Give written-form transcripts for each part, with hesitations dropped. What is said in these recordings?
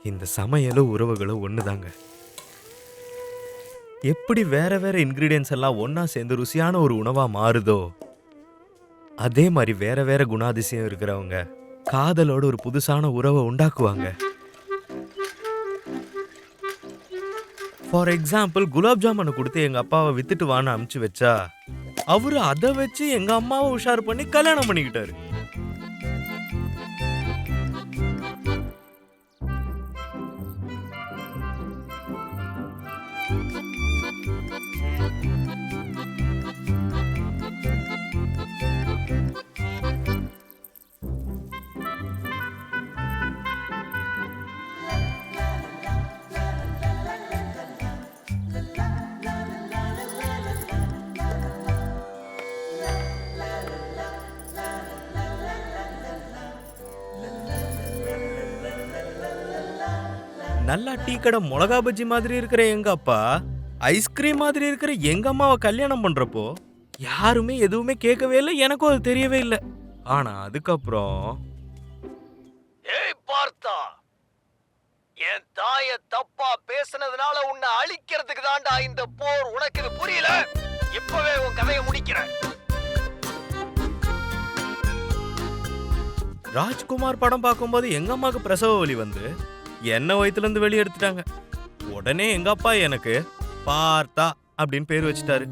இந்த சமையலும் உறவுகளும் ஒண்ணுதாங்க. எப்படி வேற வேற இன்கிரீடியன்ஸ் எல்லாம் ஒண்ணா சேர்ந்து ருசியான ஒரு உணவா மாறுதோ, அதே மாதிரி வேற வேற குணாதிசயம் இருக்கிறவங்க காதலோட ஒரு புதுசான உறவை உண்டாக்குவாங்க. ஃபார் எக்ஸாம்பிள், குலாப் ஜாமுனை கொடுத்து எங்க அப்பாவை வித்துட்டு வான்னு அனுப்பிச்சு வச்சா, அவரு அதை வச்சு எங்க அம்மாவை உஷார் பண்ணி கல்யாணம் பண்ணிக்கிட்டாரு. நல்லா டீ கடை மிளகா பஜ்ஜி மாதிரி இருக்கிற எங்க அப்பா ஐஸ்கிரீம் மாதிரி இருக்கிற எங்க அம்மாவை கல்யாணம் பண்றப்போ யாருமே எதுவுமே கேட்கவே இல்லை, எனக்கும் அது தெரியவே இல்லை. ஆனா அதுக்கப்புறம், ஏய் பார்த்தா, என் தாய தப்பா பேசுனதுனால உன்னை அழிக்கிறதுக்கு தான்டா இந்த போர். உனக்கு இது புரியல? இப்பவே உன் கதையை முடிக்கிறேன். ராஜ்குமார் படம் பார்க்கும்போது எங்க அம்மாவுக்கு பிரசவ வலி வந்து என்ன வயித்துல இருந்து வெளியே எடுத்துட்டாங்க. உடனே எங்க அப்பா எனக்கு பார்த்தா அப்படின்னு பேர் வச்சுட்டாரு.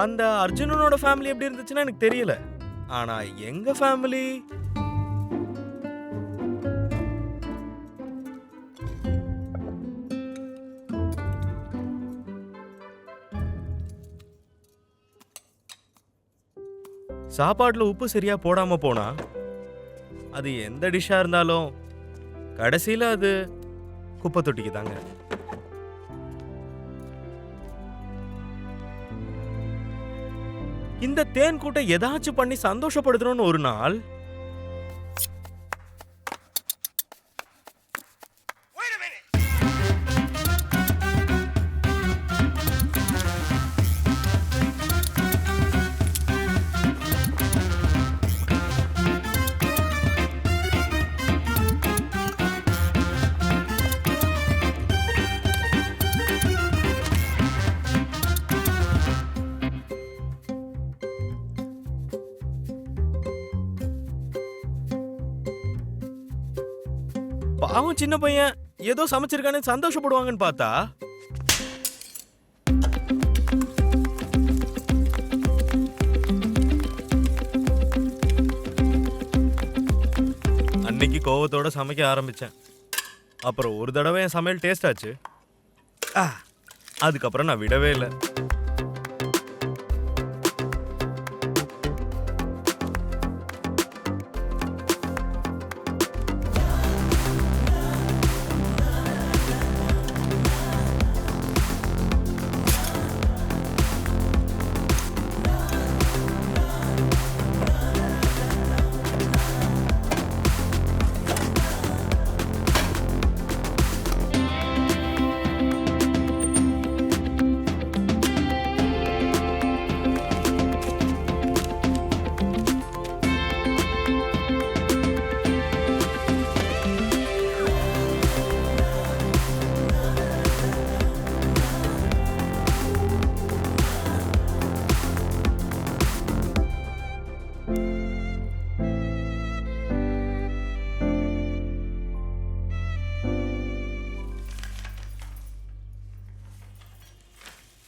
அந்த அர்ஜுனனோட ஃபேமிலி எப்படி இருந்துச்சுன்னா எனக்கு தெரியல. ஆனா எங்க ஃபேமிலி சாப்பாட்டுல உப்பு சரியா போடாம போனா அது எந்த டிஷ்ஷா இருந்தாலும் கடைசியில அது குப்பை தொட்டிக்கு தாங்க. இந்த தேன் கூட்டை ஏதாச்சும் பண்ணி சந்தோஷப்படுத்தணும்னு ஒரு நாள் பாவம் சின்ன பையன் ஏதோ சமைச்சிருக்கானே சந்தோஷப்படுவாங்கன்னு பார்த்தா அன்னைக்கு கோவத்தோட சமைக்க ஆரம்பிச்சேன். அப்புறம் ஒரு தடவை என் சமையல் டேஸ்ட் ஆச்சு. அதுக்கப்புறம் நான் விடவே இல்லை.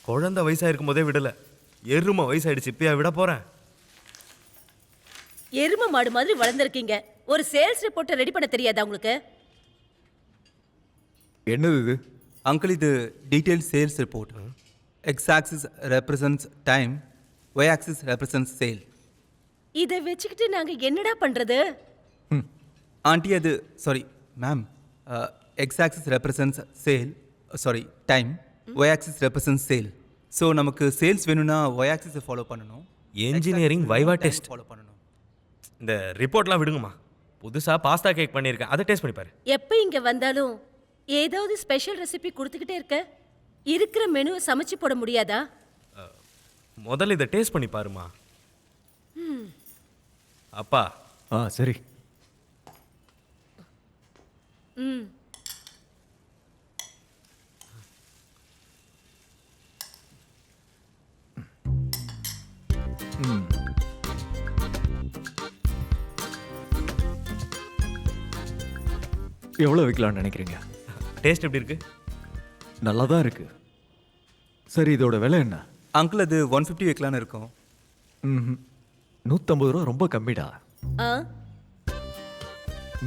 குழந்தை வயசா இருக்கும் போதே விடல, எருமை வயசாயிடுச்சு, இப்பயா விட போறேன்? எருமை மாடு மாதிரி வளர்ந்துருக்கீங்க. ஒரு சேல்ஸ் ரிப்போர்ட்டை ரெடி பண்ண தெரியாதா உங்களுக்கு? என்னது இது? அங்கிள், இது detail sales report. X axis represents time, Y axis represents sale. இதை வச்சுக்கிட்டு நாங்க என்னடா பண்றது? ஆண்டி, அது sorry ma'am, x-axis represents sale, sorry, time, y-axis represents sale. So நமக்கு சேல்ஸ் வேணும்னா y-axis ஃபாலோ பண்ணணும். Engineering Viva test. ஃபாலோ பண்ணணும். இந்த ரிப்போர்ட்லாம் விடுங்கம்மா. புதுசா பாஸ்தா கேக் பண்ணியிருக்கேன், அதை டேஸ்ட் பண்ணி பாரு. எப்ப இங்க வந்தாலும் ஏதாவது ஸ்பெஷல் ரெசிபி கொடுத்துக்கிட்டே இருக்க. இருக்கிற மெனுவை சமைச்சு போட முடியாதா? முதல்ல இதை டேஸ்ட் பண்ணி பாருமா. அப்பா, சரி. ம். எவ்வளோ விற்கலாம்னு நினைக்கிறீங்க? டேஸ்ட் எப்படி இருக்கு? நல்லா தான் இருக்கு. சரி, இதோட விலை என்ன? அங்கிள் அது 150 வைக்கலான்னு இருக்கோம். ம், 150 ரூபா ரொம்ப கம்மிடா. ஆ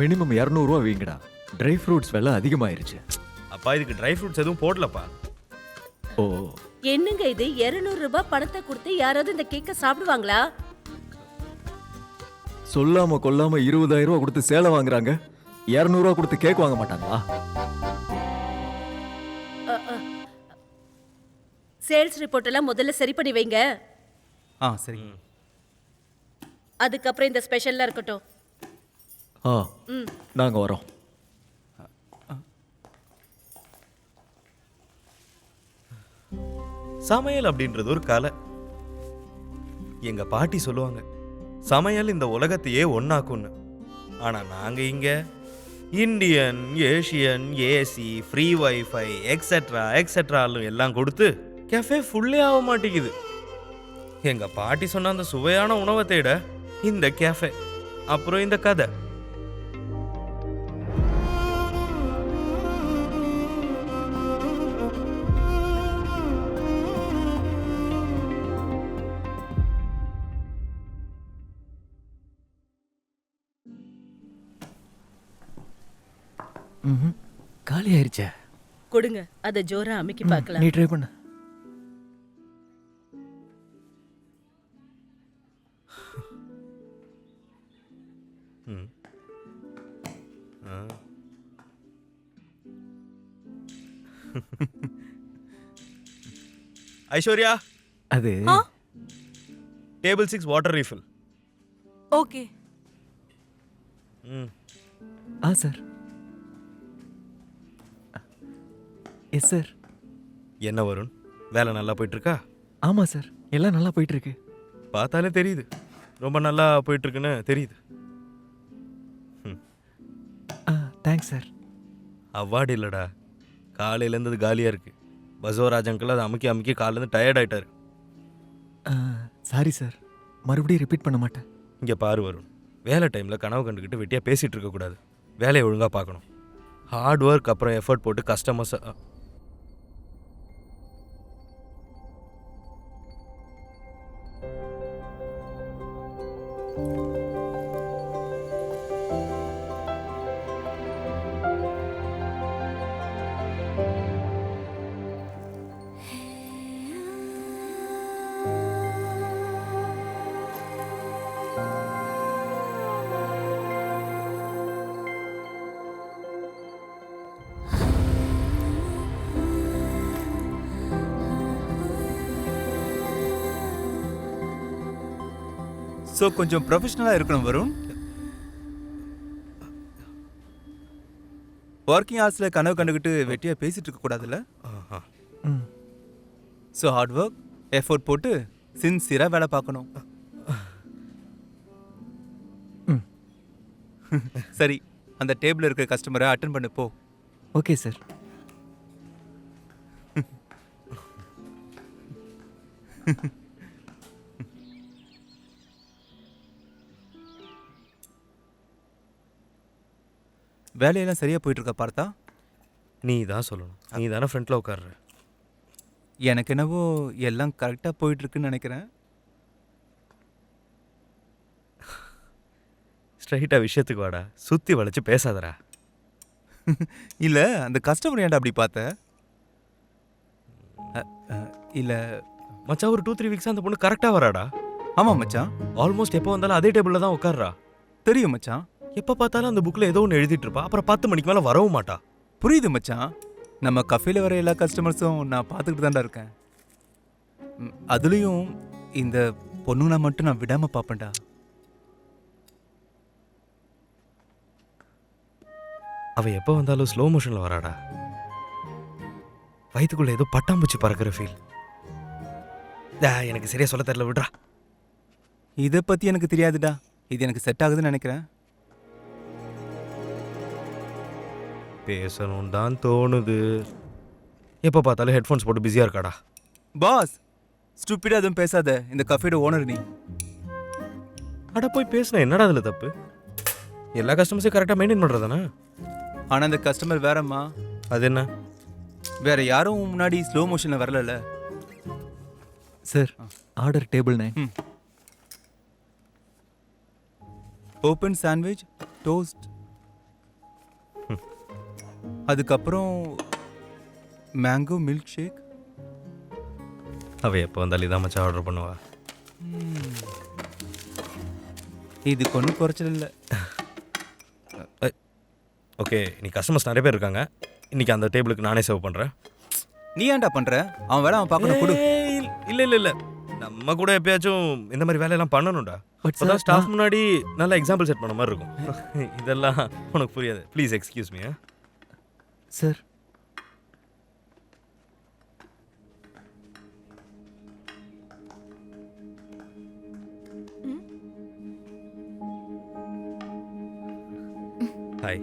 மினிமம் 200 ரூபா வீங்கடா. ட்ரை ஃப்ரூட்ஸ் விலை அதிகமாயிருச்சு. அப்பா இதுக்கு ட்ரை ஃப்ரூட்ஸ் எதுவும் போடலப்பா. ஓ, என்னங்க இது 200 ரூபாய் பணத்தை கொடுத்து யாராவது இந்த கேக்க சாப்பிடுவாங்களா? சொல்லாம கொல்லாம 20,000 ரூபா கொடுத்து சேலை வாங்குறாங்க. 200 ரூபா கொடுத்து கேக் வாங்க மாட்டாங்களா? சேல்ஸ் ரிப்போர்ட் எல்லாம் முதல்ல சரி பண்ணி வைங்க. சரி. அதுக்கப்புறம் இந்த ஸ்பெஷல்லாம் இருக்கட்டும். ம். நாங்க வரோம். சமையல் அப்படின்றது ஒரு கலை. எங்க பாட்டி சொல்லுவாங்க, சமையல் இந்த உலகத்தையே ஒன்னாக்குன்னு. ஆனா நாங்க இங்க Indian, Asian, AC, free wifi etcetera எக்ஸெட்ராலும் எல்லாம் கொடுத்து கெஃபே ஃபுல்லே ஆக மாட்டேங்குது. எங்க பாட்டி சொன்ன அந்த சுவையான உணவை தேட இந்த கேஃபே, அப்புறம் இந்த கதை. காலி ஆயிருச்சே. கொடுங்க, அதை ஜோரா அமுக்கி பார்க்கலாம். நீ ட்ரை பண்ணு. ம். ஆ. ஐஸ்வர்யா, அது டேபிள் 6 வாட்டர் ரீஃபில். ஓகே. ம். சார். Yes sir. என்ன வருண், வேலை நல்லா போயிட்டு இருக்கா? ஆமாம் சார், எல்லாம் நல்லா போயிட்டு இருக்கு. பார்த்தாலே தெரியுது, ரொம்ப நல்லா போயிட்டு இருக்குன்னு தெரியுது. Thanks sir. அவார்டு இல்லடா, காலையிலேருந்து அது காலியாக இருக்கு. பசவராஜ் அங்கிள் அதை அமுக்கி அமுக்கி காலையிலேருந்து டயர்ட் ஆயிட்டாரு. சாரி சார், மறுபடியும் ரிப்பீட் பண்ண மாட்டேன். இங்கே பாரு வருண், வேலை டைமில் கனவு கண்டுக்கிட்டு வெட்டியாக பேசிகிட்டு இருக்கக்கூடாது. வேலையை ஒழுங்காக பார்க்கணும். ஹார்ட் ஒர்க் அப்புறம் எஃபர்ட் போட்டு கஸ்டமர்ஸை ஸோ கொஞ்சம் ப்ரொஃபஷனலாக இருக்கணும் வருண். ஒர்க்கிங் ஹவர்ஸில் கனவு கண்டுக்கிட்டு வெட்டியாக பேசிகிட்டு இருக்கக்கூடாதுல்ல. ஸோ ஹார்ட் ஒர்க் எஃபோர்ட் போட்டு சின்சியராக வேலை பார்க்கணும். சரி, அந்த டேபிளில் இருக்கிற கஸ்டமரை அட்டென்ட் பண்ணு போ. Okay sir. வேலையெல்லாம் சரியாக போயிட்டுருக்கா பார்த்தா? நீ தான் சொல்லணும், நீ தானே ஃப்ரண்ட்டில் உட்கார்ற. எனக்கு என்னவோ எல்லாம் கரெக்டாக போயிட்டுருக்குன்னு நினைக்கிறேன். ஸ்ட்ரைட்டாக விஷயத்துக்கு வாடா, சுற்றி வளைச்சு பேசாதடா. இல்லை, அந்த கஸ்டமர் ஏன்டா அப்படி பார்த்த? இல்லை மச்சான், ஒரு 2-3 வீக்ஸாக அந்த பொண்ணு கரெக்டாக வராடா. ஆமாம் மச்சான், ஆல்மோஸ்ட் எப்போ வந்தாலும் அதே டேபிளில் தான் உட்கார்றா. தெரியும் மச்சான். எப்போ பார்த்தாலும் அந்த புக்கில் ஏதோ ஒன்று எழுதிட்டு இருப்பா. அப்புறம் 10 மணிக்கு மேலே வரவும் மாட்டா. புரியுது மச்சான். நம்ம கஃபேல வர எல்லா கஸ்டமர்ஸும் நான் பார்த்துக்கிட்டு தான்டா இருக்கேன். அதுலேயும் இந்த பொண்ணுங்களை மட்டும் நான் விடாம பார்ப்பேன்டா. அவ எப்போ வந்தாலும் ஸ்லோ மோஷன்ல வராடா. வயிற்றுக்குள்ள ஏதோ பட்டாம்பூச்சி பறக்கிற ஃபீல். எனக்கு சரியா சொல்ல தெரியல, விட்றா. இதை பற்றி எனக்கு தெரியாதுடா. இது எனக்கு செட் ஆகுதுன்னு நினைக்கிறேன். பேசணும் தான் தோணுது. எப்போ பார்த்தாலும் ஹெட்ஃபோன்ஸ் போட்டு பிஸியாக இருக்காடா. பாஸ், ஸ்டூப்பிடாக எதுவும் பேசாத. இந்த கஃபேட ஓனர் நீ. அட போய் பேசுனா என்னடா அதில் தப்பு? எல்லா கஸ்டமர்ஸையும் கரெக்டாக மெயின்டைன் பண்ணுறதானே. ஆனால் அந்த கஸ்டமர் வேறம்மா. அது என்ன? வேற யாரும் முன்னாடி ஸ்லோ மோஷனில் வரல. Sir order table 9. Open sandwich, toast, அதுக்கப்புறம் மேங்கோ மில்க் ஷேக். அவ எப்போ வந்தாலும் இதான் மச்சான் ஆர்டர் பண்ணுவா. இதுக்கு ஒன்றும் குறைச்சல் இல்லை. ஓகே, நீ கஸ்டமர்ஸ் நிறைய பேர் இருக்காங்க. இன்னைக்கு அந்த டேபிளுக்கு நானே சர்வ் பண்ணுறேன். நீ ஏன்டா பண்ற? அவன் வேலை அவன் பார்க்கணும். கொடு. இல்லை இல்லை இல்லை, நம்ம கூட எப்பயாச்சும் இந்த மாதிரி வேலையெல்லாம் பண்ணணும்டா. But அப்பதான் sir, ஸ்டாஃப் முன்னாடி நல்ல எக்ஸாம்பிள் செட் பண்ண மாதிரி இருக்கும். இதெல்லாம் உனக்கு புரியாது. Please excuse me. Sir hi.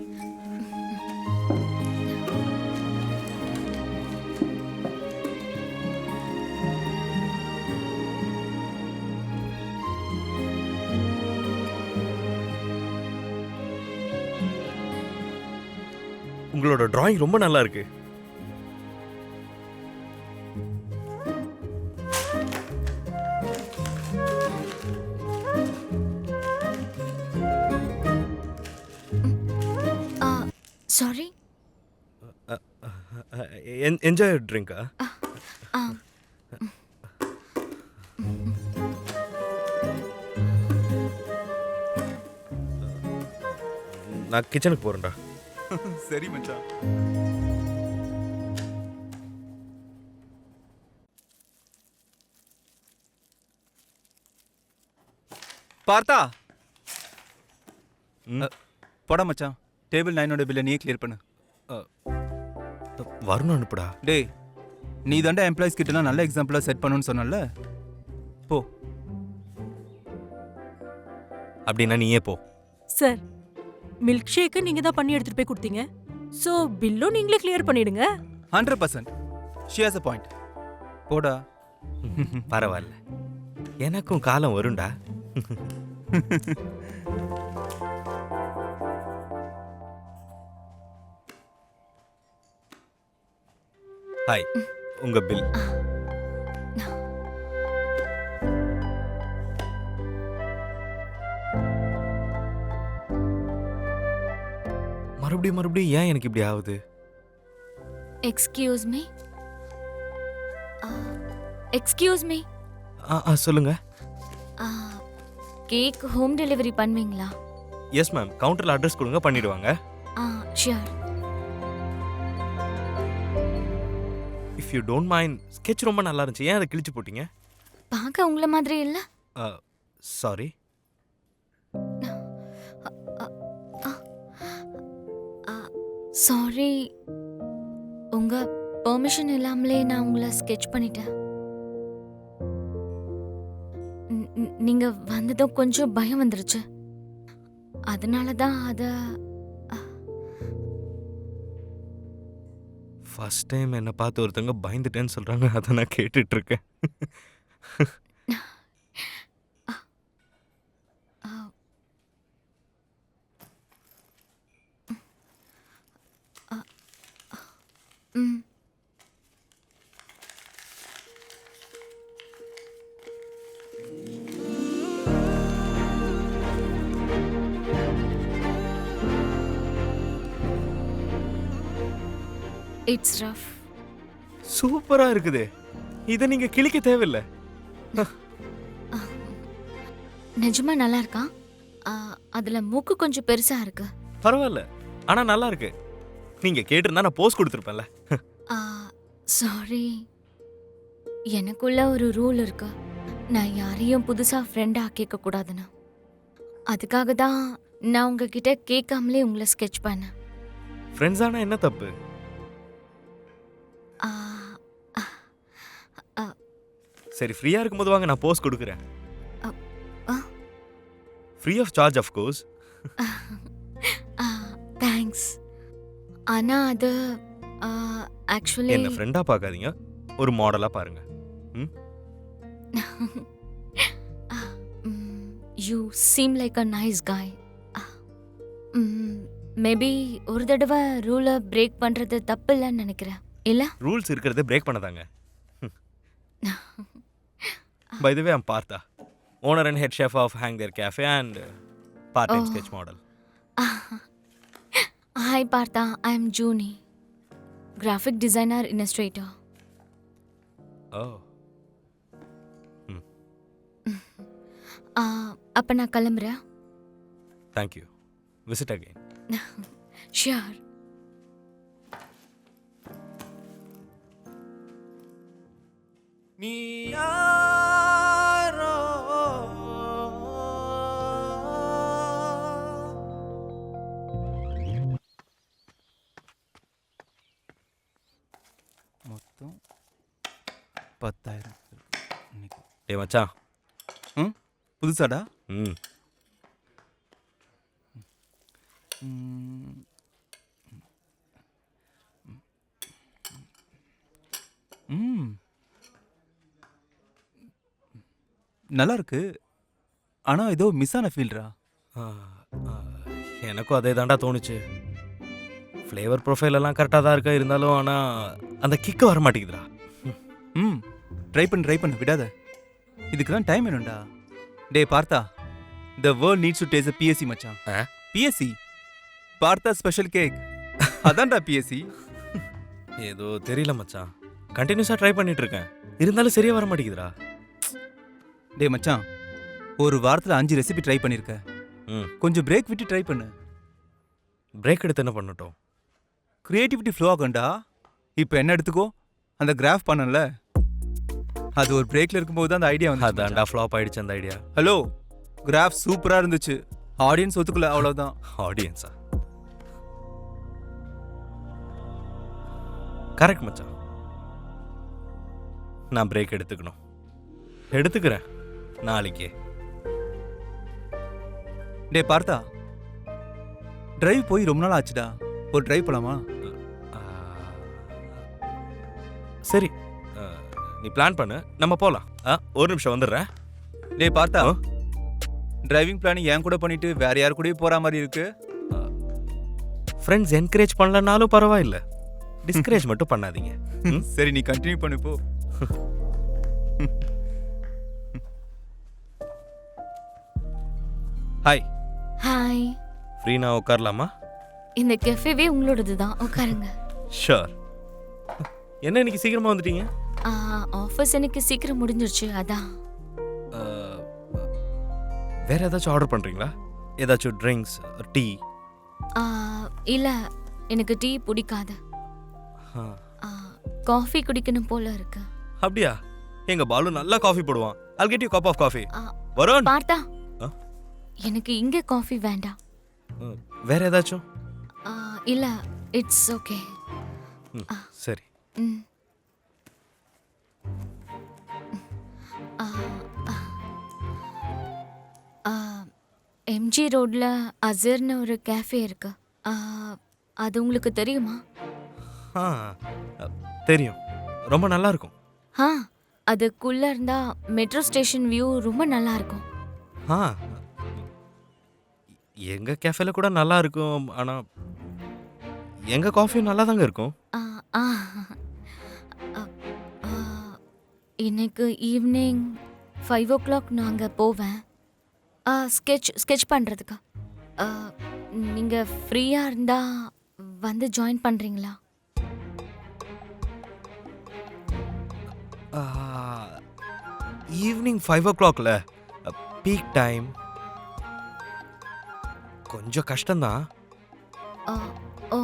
உங்களோட டிராயிங் ரொம்ப நல்லா இருக்கு. சாரி. என்ஜாய் ட்ரிங்கா? நான் கிச்சனுக்கு போறேன்டா. சரி மச்சான். பார்த்தா போட மச்சான். டேபிள் 9ஓட பில்லை நீயே கிளியர் பண்ணு. வருண் அனுப்புடா. டேய், நீ தாண்டா எம்ப்ளாயிஸ் கிட்டலாம் நல்ல எக்ஸாம்பிளாக செட் பண்ணுன்னு சொன்னல. போ. அப்படின்னா நீயே போ. சார், மில்க் ஷேக்கை நீங்க தான் பண்ணி எடுத்துட்டு போய் கொடுத்தீங்க. ஸோ பில்லும் நீங்களே கிளியர் பண்ணிடுங்க. 100%. She has a point. போடா. பரவாயில்ல, எனக்கும் காலம் வரும்டா. ஹாய், உங்க பில். மறுபடியும் ஏன் எனக்கு இப்படி ஆகுது? Excuse me. Excuse me. சொல்லுங்க. கேக் ஹோம் டெலிவரி பண்ணுவீங்களா? எஸ் மேம், கவுண்டர்ல அட்ரஸ் கொடுங்க, பண்ணிடுவாங்க. Sure. If you don't mind, sketch ரொம்ப நல்லா இருந்துச்சு. ஏன் அதை கிழிச்சு போட்டீங்க? பார்க்க உங்களை மாதிரி இல்ல. சாரி. சாரி, உங்க பெர்மிஷன் இல்லாமலே நான் உங்களை ஸ்கெட்ச் பண்ணிட்டேன். நீங்க வந்ததும் கொஞ்சம் பயம் வந்துருச்சு. அதனால தான் அத ஃபர்ஸ்ட் டைம் என்னை பார்த்து ஒருத்தங்க பயந்துட்டேன்னு சொல்றாங்க. அதை நான் கேட்டுட்டு இருக்கேன். It's rough. சூப்பரா இருக்குது. இதை நீங்க கிழிக்க தேவையில்லை. நிஜமா நல்லா இருக்கா? அதுல மூக்கு கொஞ்சம் பெருசா இருக்கு. பரவாயில்ல, ஆனா நல்லா இருக்கு. நீங்க கேட்டிருந்தா நான் போஸ்ட் கொடுத்துருப்பேன்ல. சாரி, எனக்குள்ள ஒரு ரூல் இருக்கு. நான் யாரையும் புதுசா ஃப்ரெண்டா ஆக்கிக்க கூடாதுன்னு. அதுக்காக தான் நான் உங்ககிட்ட கேட்காமலே உங்களை ஸ்கெட்ச் பண்ணேன். ஃப்ரெண்ட்ஸ் ஆனா என்ன தப்பு? ஆ, ஆ, சரி, ஃப்ரீயா இருக்கும்போது வாங்க, நான் போஸ்ட் கொடுக்குறேன். ஆ. Free of charge of course. Thanks. ஆனா அது ஆக்சுவலி என்ன ஃப்ரெண்டா பார்க்காதீங்க, ஒரு மாடலா பாருங்க. You seem like a nice guy. Maybe ஒரு தடவை ரூலை பிரேக் பண்றது தப்பு இல்லைன்னு நினைக்கிறேன். இல்ல ரூல்ஸ் இருக்கிறது break பண்ணதாங்க. By the way, I'm Partha, owner and head chef of Hang There Cafe and part-time sketch model. Hi Partha, I am Juni, graphic designer, illustrator. Oh. அப்போ நான் கிளம்புறேன். Thank you. Visit again. Sure. நீ யாரோ மொத்தம் 10,000 இன்னைக்கு. டேய் மச்சான். ம், புதுசாடா? ம் ம். ம். நல்லா இருக்கு. ஆனா ஏதோ மிஸ் ஆன ஃபீல்ரா. ஆ, ஆ, எனக்கும் அதே தாண்டா தோணுச்சு. ஃப்ளேவர் ப்ரொஃபைல் எல்லாம் கரெக்டாக தான் இருக்கா, இருந்தாலும் ஆனால் அந்த கிக்கு வர மாட்டேங்குதுடா. ம், ட்ரை பண்ணு விடாத. இதுக்கு தான் டைம் வேணும்டா. டே பார்த்தா, the world needs to taste a PSC மச்சான். PSC பார்த்தா ஸ்பெஷல் கேக். அதான்டா PSC. ஏதோ தெரியல மச்சான், கண்டினியூஸாக ட்ரை பண்ணிட்டு இருக்கேன், இருந்தாலும் சரியா வர மாட்டேங்குதுடா. டே மச்சான், ஒரு வாரத்தில் 5 ரெசிபி ட்ரை பண்ணியிருக்க. ம் கொஞ்சம் பிரேக் விட்டு ட்ரை பண்ணு. பிரேக் எடுத்து என்ன பண்ணட்டும்? கிரியேட்டிவிட்டி ஃப்ளோ ஆகும்டா. இப்போ என்ன எடுத்துக்கோ, அந்த கிராஃப் பண்ணல, அது ஒரு பிரேக்ல இருக்கும்போது தான் அந்த ஐடியா வந்து. அதான்டா ஃப்ளாப் ஆயிடுச்சு அந்த ஐடியா. ஹலோ, கிராஃப் சூப்பரா இருந்துச்சு, ஆடியன்ஸ் ஒத்துக்கல, அவ்வளவுதான். ஆடியன்ஸா? கரெக்ட் மச்சான், நான் பிரேக் எடுத்துக்கிறேன் நாளைக்கே. டே பார்த்தா, டிரைவ் போய் ரொம்ப நாள் ஆச்சுடா, ஒரு டிரைவ் போலாமா? ஆ, சரி, நீ பிளான் பண்ணு, நம்ம போகலாம். ஒரு நிமிஷம் வந்துடுறேன். டே பார்த்தா, டிரைவிங் பிளான் என் கூட பண்ணிட்டு வேற யார் கூடயும் போற மாதிரி இருக்கு. ஃப்ரெண்ட்ஸ் என்கரேஜ் பண்ணலனாலும் பரவாயில்ல, டிஸ்கரேஜ் மட்டும் பண்ணாதீங்க. சரி, நீ கண்டினியூ பண்ணு போ. ஹாய். ஹாய். ஃப்ரீ நான் உட்காரலாமா? இந்த கெஃபேவே உங்களோடது தான், உட்காருங்க. ஷூர். என்ன இன்னைக்கு சீக்கிரமா வந்துட்டீங்க? ஆஃபீஸ் எனக்கு சீக்கிரம் முடிஞ்சிருச்சு, அதான். வேற ஏதாச்சும் ஆர்டர் பண்றீங்களா? ஏதாச்சும் ட்ரிங்க்ஸ், டீ? இல்ல, எனக்கு டீ பிடிக்காது. காஃபி குடிக்கணும் போல இருக்கு. அப்படியா? எங்க பாலு நல்லா காஃபி போடுவான். I'll get you a cup of coffee. ஆ, வருண். பார்த்தா, எனக்கு இங்க காஃபி வேண்டாம். வேற ஏதாச்சும்? இல்ல, இட்ஸ் ஓகே. சரி. எம்ஜி ரோட்ல அசர்னு ஒரு கேஃபே இருக்கு. அது உங்களுக்கு தெரியுமா? ஆ, தெரியும், ரொம்ப நல்லா இருக்கும். அதுக்குள்ள இருந்தா மெட்ரோ ஸ்டேஷன் வியூ ரொம்ப நல்லா இருக்கும். ஆ, எங்க கேஃபேல கூட நல்லா இருக்கும், ஆனா எங்க காஃபியும் நல்லா தாங்க இருக்கும். இன்னைக்கு ஈவினிங் 5 o'clock நான் போவேன் ஸ்கெட்ச் பண்ணுறதுக்கு. நீங்கள் ஃப்ரீயாக இருந்தால் வந்து ஜாயின் பண்ணுறீங்களா? ஈவினிங் 5 o'clockல பீக் டைம், கொஞ்சம் கஷ்டம்தான். ஓ,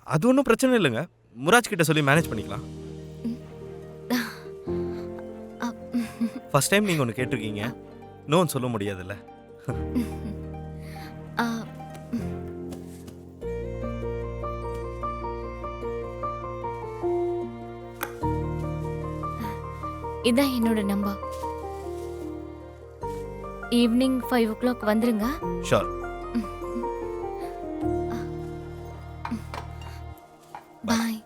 அது ஒன்றும் பிரச்சனை இல்லைங்க. முராஜ் கிட்ட சொல்லி மேனேஜ் பண்ணிக்கலாம். ஃபர்ஸ்ட் டைம் நீங்கள் ஒன்று கேட்டிருக்கீங்க, நோன்னு சொல்ல முடியாதுல்ல. ஆ, இதான் என்னோட நம்பர். ஈவினிங் 5 o'clock வந்துருங்க. ஷோர். பாய்.